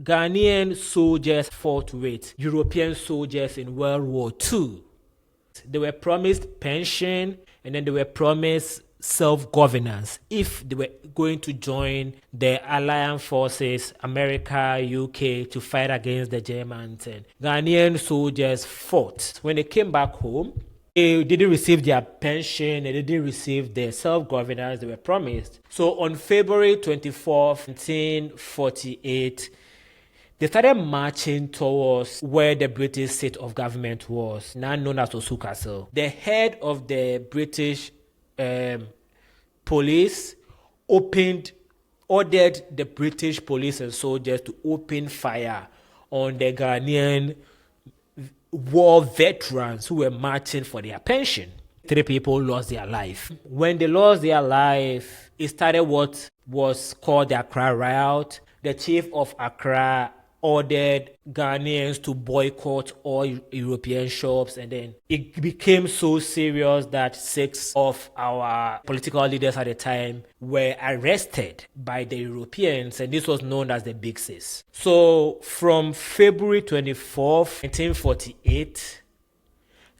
Ghanaian soldiers fought with European soldiers in World War II. They were promised pension, and then they were promised self-governance if they were going to join the Allied forces, America, UK, to fight against the Germans. And Ghanaian soldiers fought. When they came back home, they didn't receive their pension, they didn't receive their self-governance they were promised. So on February 24th, 1948, they started marching towards where the British seat of government was, now known as Osu Castle. The head of the British police ordered the British police and soldiers to open fire on the Ghanaian war veterans who were marching for their pension. 3 people lost their life. When they lost their life, it started what was called the Accra Riots. The chief of Accra ordered Ghanaians to boycott all European shops, and then it became so serious that 6 of our political leaders at the time were arrested by the Europeans, and this was known as the Big Sis. So from February 24th, 1948,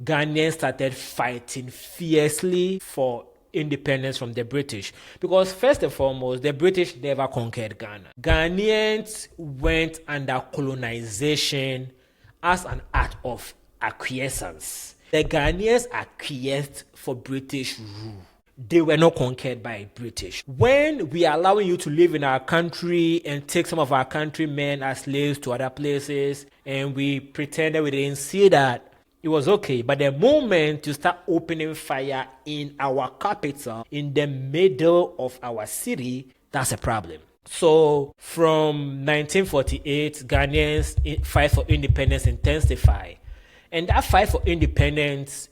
Ghanaians started fighting fiercely for independence from the British, because first and foremost, the British never conquered Ghana. Ghanaians went under colonization as an act of acquiescence. The Ghanaians acquiesced for British rule. They were not conquered by British. When we are allowing you to live in our country and take some of our countrymen as slaves to other places, and we pretended we didn't see that, it was okay. But the moment you start opening fire in our capital, in the middle of our city, that's a problem. So from 1948, Ghanaians' fight for independence intensified. And that fight for independence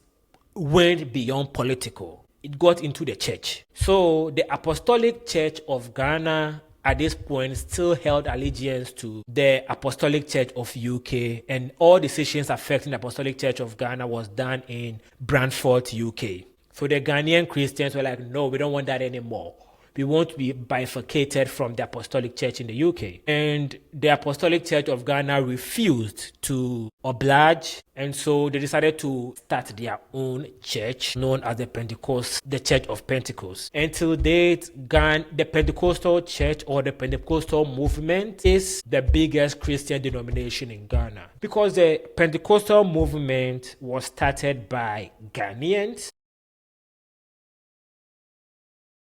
went beyond political. It got into the church. So the Apostolic Church of Ghana at this point still held allegiance to the Apostolic Church of UK, and all decisions affecting the Apostolic Church of Ghana was done in Brantford, UK. So the Ghanaian Christians were like, no, we don't want that anymore. We want to be bifurcated from the Apostolic Church in the UK. And the Apostolic Church of Ghana refused to oblige, and so they decided to start their own church known as the Church of Pentecost. Until date, the Pentecostal Church or the Pentecostal movement is the biggest Christian denomination in Ghana, because the Pentecostal movement was started by Ghanaians